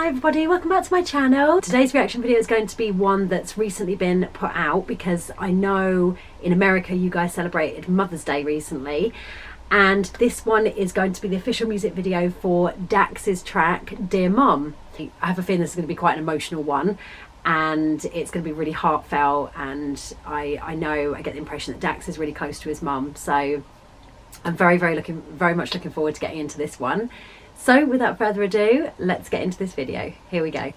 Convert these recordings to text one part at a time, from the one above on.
Hi everybody, welcome back to my channel. Today's reaction video is going to be one that's recently been put out because I know in America you guys celebrated Mother's Day recently, and this one is going to be the official music video for Dax's track Dear Mom. I have a feeling this is going to be quite an emotional one and it's going to be really heartfelt, and I know I get the impression that Dax is really close to his mum, so I'm very much looking forward to getting into this one. So without further ado, let's get into this video. Here we go.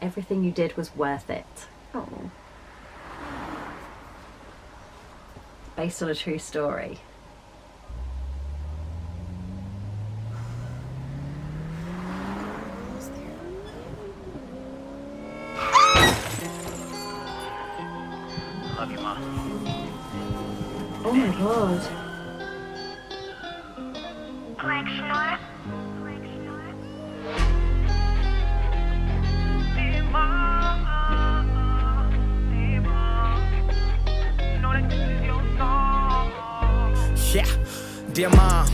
Everything you did was worth it. Oh. Based on a true story. Love you, Mom. Oh my God. Yeah, dear Mom,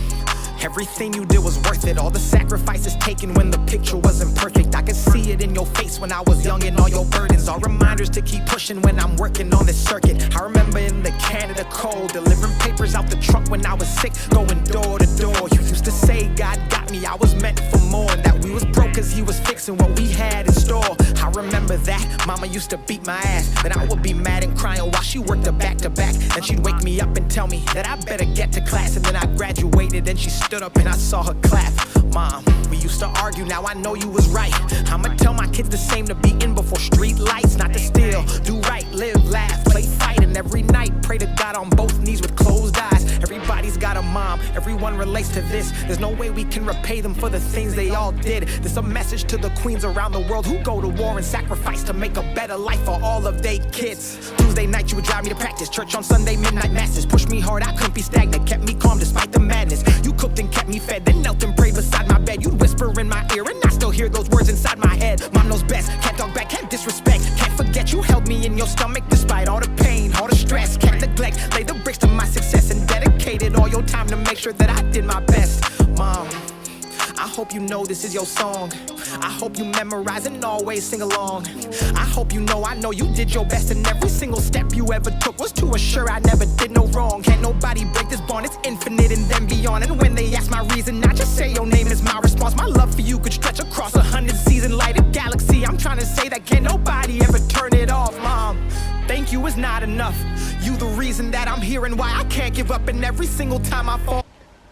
everything you did was worth it. All the sacrifices taken when the picture wasn't perfect. I could see it in your face when I was young, and all your burdens are reminders to keep pushing when I'm working on this circuit. I remember in the Canada cold, delivering papers out the trunk when I was sick, going door to door. You used to say God got me, I was meant for more, and that we was broke cause he was fixing what we had in store. I remember that Mama used to beat my ass, then I would be mad and crying while she worked a back to back. Then she'd wake me up and tell me that I better get to class, and then I graduated and she stood up and I saw her clap. Mom, we used to argue, now I know you was right. I'ma tell my kids the same, to be in before street lights, not to steal, do right, live, laugh, play, fight, and every night pray to God on both knees with closed eyes. Everybody's got a mom, everyone relates to this. There's no way we can repay them for the things they all did. This a message to the queens around the world who go to war and sacrifice to make a better life for all of their kids. Tuesday night you would drive me to practice, church on Sunday, midnight masses. Pushed me hard, I couldn't be stagnant, kept me calm despite the madness. You cooked and kept me fed, then knelt and prayed beside my bed. You'd whisper in my ear and I still hear those words inside my head. Mom knows best, can't talk back, can't disrespect, can't forget you held me in your stomach despite all the pain, all the stress. Can't neglect, lay the bricks to my success and dedicated all your time to make sure that I did my best. Mom, I hope you know this is your song. I hope you memorize and always sing along. I hope you know I know you did your best, and every single step you ever took was to assure I never did no wrong. Can't nobody break this bond, it's infinite and then beyond. And when they ask my reason, I just say your name is my response. My love for you could stretch across 100 seas and light a galaxy. I'm trying to say that can't nobody ever turn it off. Mom, thank you is not enough. You the reason that I'm here and why I can't give up, and every single time I fall.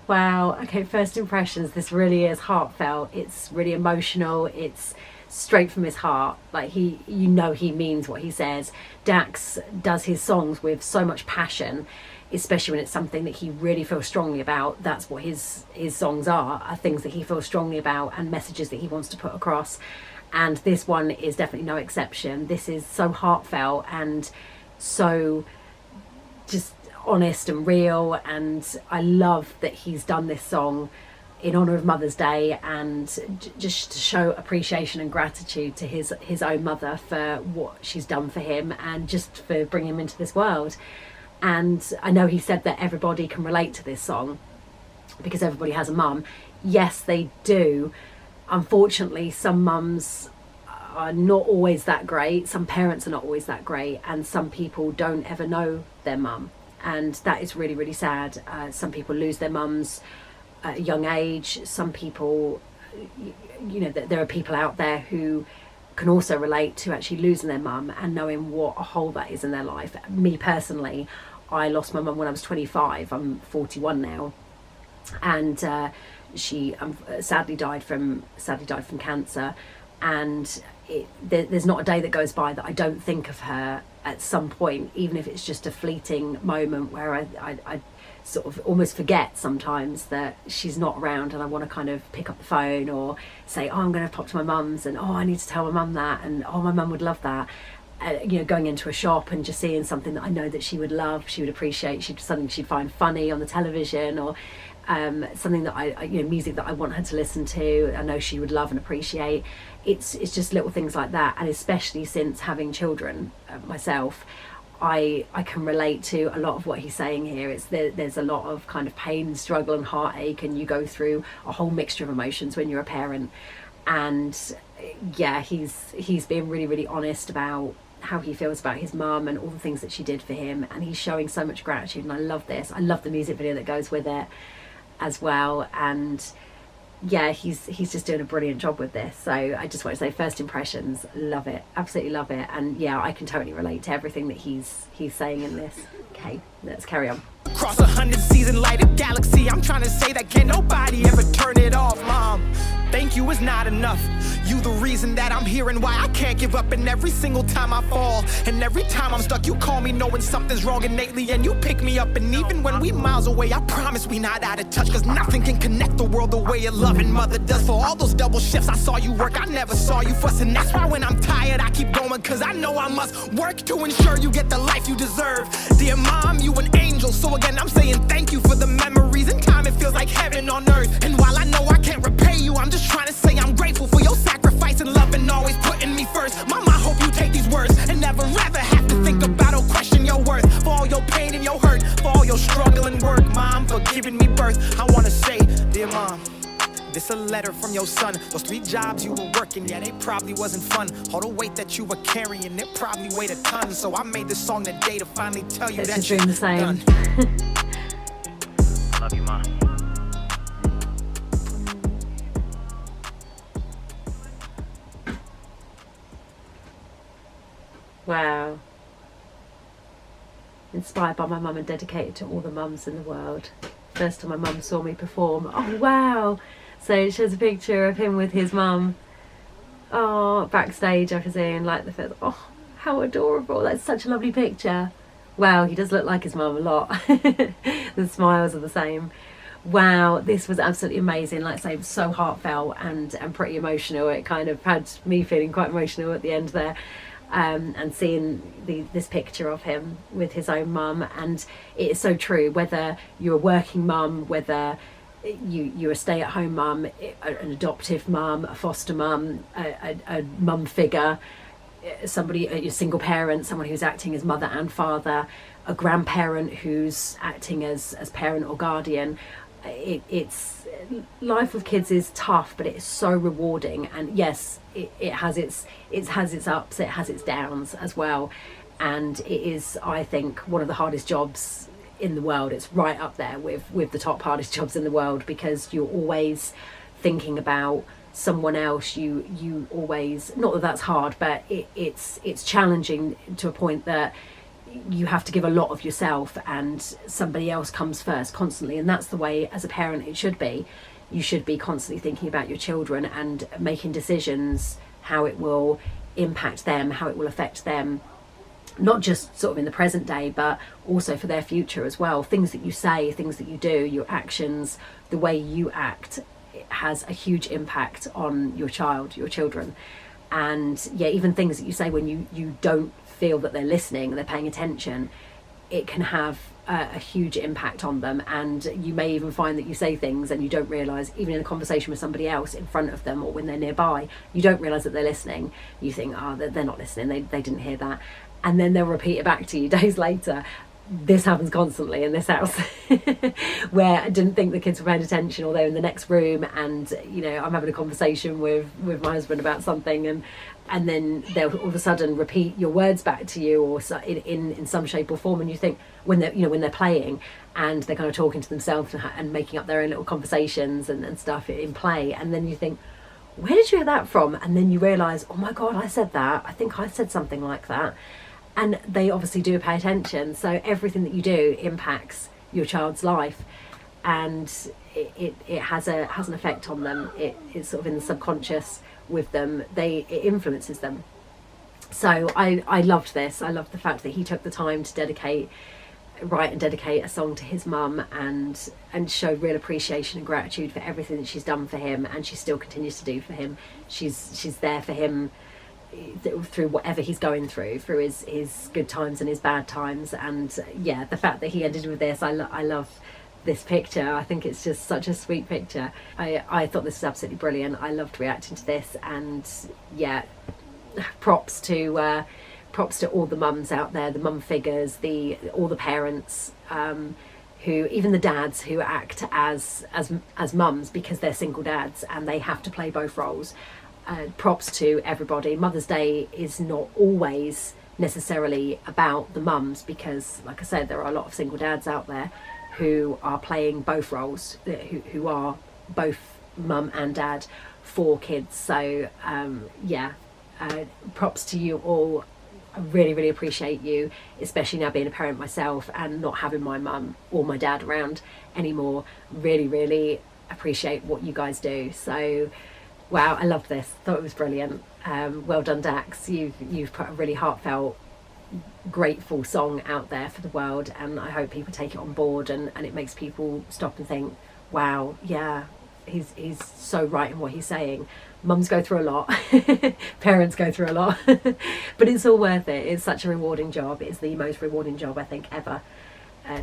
Wow, okay, first impressions, this really is heartfelt. It's really emotional, it's straight from his heart. Like, you know he means what he says. Dax does his songs with so much passion, especially when it's something that he really feels strongly about. That's what his songs are things that he feels strongly about and messages that he wants to put across. And this one is definitely no exception. This is so heartfelt and so just honest and real, and I love that he's done this song in honor of Mother's Day and just to show appreciation and gratitude to his own mother for what she's done for him and just for bringing him into this world. And I know he said that everybody can relate to this song because everybody has a mum. Yes, they do. Unfortunately, some mums are not always that great, some parents are not always that great, and some people don't ever know their mum. And that is really sad. Some people lose their mums at a young age. Some people, you know, there are people out there who can also relate to actually losing their mum and knowing what a hole that is in their life. Me personally, I lost my mum when I was 25. I'm 41 now, and she sadly died from cancer. And there's not a day that goes by that I don't think of her at some point, even if it's just a fleeting moment where I sort of almost forget sometimes that she's not around, and I want to kind of pick up the phone or say, oh, I'm going to pop to my mum's, and oh, I need to tell my mum that, and oh, my mum would love that. You know, going into a shop and just seeing something that I know that she would love, she would appreciate, something she'd find funny on the television, or something that I you know, music that I want her to listen to, I know she would love and appreciate. It's just little things like that. And especially since having children myself, I can relate to a lot of what he's saying here. There's a lot of kind of pain, struggle and heartache, and you go through a whole mixture of emotions when you're a parent. And yeah, he's being really, really honest about how he feels about his mum and all the things that she did for him, and he's showing so much gratitude, and I love this. I love the music video that goes with it as well, and yeah, he's just doing a brilliant job with this. So I just want to say, first impressions, love it, absolutely love it. And yeah, I can totally relate to everything that he's saying in this. Okay, let's carry on. Across 100 season lighted galaxy, I'm trying to say that can't nobody ever turn it off, Mom. Thank you is not enough. You the reason that I'm here and why I can't give up. And every single time I fall, and every time I'm stuck, you call me knowing something's wrong innately, and you pick me up. And even when we miles away, I promise we not out of touch, cause nothing can connect the world the way a loving mother does. For all those double shifts I saw you work, I never saw you fuss. And that's why when I'm tired I keep going, cause I know I must work to ensure you get the life you deserve. Dear Mom, you an angel. So again, I'm saying thank you for the memories and time. It feels like heaven on earth. And while I know I can't repay you, I'm just trying to say I'm grateful for your sacrifice and love and always putting me first. Mama, I hope you take these words and never ever have to think about or question your worth. For all your pain and your hurt, for all your struggle and work, Mom, for giving me birth. I wanna say, dear Mom, this a letter from your son. Those 3 jobs you were working, yeah, they probably wasn't fun. All the weight that you were carrying, it probably weighed a ton. So I made this song today to finally tell you that you're the same. done. I love you, Mom. Wow. Inspired by my mum and dedicated to all the mums in the world. First time my mum saw me perform. Oh wow. So it shows a picture of him with his mum. Oh, backstage I presume, like the first. Oh, how adorable. That's such a lovely picture. Wow, he does look like his mum a lot. The smiles are the same. Wow, this was absolutely amazing. Like I say, it was so heartfelt and pretty emotional. It kind of had me feeling quite emotional at the end there. And seeing this picture of him with his own mum, and it is so true, whether you're a working mum, whether you're a stay-at-home mum, an adoptive mum, a foster mum, a mum figure, somebody, a single parent, someone who's acting as mother and father, a grandparent who's acting as parent or guardian. It's life with kids is tough, but it's so rewarding. And yes, it has its ups, it has its downs as well, and it is, I think, one of the hardest jobs in the world. It's right up there with the top hardest jobs in the world, because you're always thinking about someone else. You always, not that that's hard, but it's challenging to a point that you have to give a lot of yourself, and somebody else comes first constantly. And that's the way as a parent it should be. You should be constantly thinking about your children and making decisions, how it will impact them, how it will affect them, not just sort of in the present day, but also for their future as well. Things that you say, things that you do, your actions, the way you act, it has a huge impact on your children. And yeah, even things that you say when you don't feel that they're listening, they're paying attention, it can have a huge impact on them. And you may even find that you say things and you don't realise, even in a conversation with somebody else in front of them or when they're nearby, you don't realise that they're listening. You think, oh, they're not listening, they didn't hear that. And then they'll repeat it back to you days later. This happens constantly in this house where I didn't think the kids were paying attention, or they're in the next room, and I'm having a conversation with my husband about something, and then they'll all of a sudden repeat your words back to you, or in some shape or form, and you think when they're playing and they're kind of talking to themselves and making up their own little conversations and stuff in play, and then you think, where did you hear that from? And then you realise, oh my god, I said that, I think I said something like that. And they obviously do pay attention, so everything that you do impacts your child's life, and it has an effect on them. It's sort of in the subconscious with them. It influences them. So I loved this. I loved the fact that he took the time to write and dedicate a song to his mum, and show real appreciation and gratitude for everything that she's done for him, and she still continues to do for him. She's there for him through whatever he's going through his good times and his bad times. And yeah, the fact that he ended with this, I love this picture. I think it's just such a sweet picture. I thought this was absolutely brilliant. I loved reacting to this, and yeah, props to all the mums out there, the mum figures, all the parents who, even the dads who act as mums because they're single dads and they have to play both roles. Props to everybody. Mother's Day is not always necessarily about the mums, because like I said, there are a lot of single dads out there who are playing both roles, who are both mum and dad for kids. So props to you all. I really, really appreciate you, especially now being a parent myself and not having my mum or my dad around anymore. Really, really appreciate what you guys do. So, wow, I loved this. Thought it was brilliant. Well done, Dax. You've put a really heartfelt, grateful song out there for the world, and I hope people take it on board and it makes people stop and think, wow, yeah, he's so right in what he's saying. Mums go through a lot, parents go through a lot, but it's all worth it. It's such a rewarding job. It's the most rewarding job I think ever.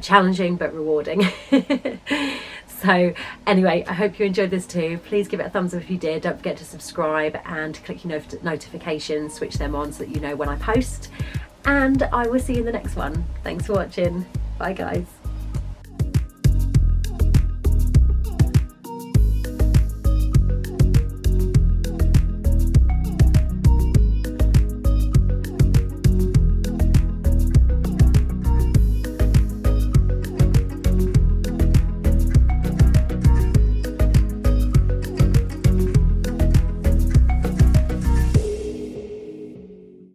Challenging but rewarding. So anyway, I hope you enjoyed this too. Please give it a thumbs up if you did. Don't forget to subscribe and click your notifications, switch them on so that you know when I post. And I will see you in the next one. Thanks for watching. Bye guys.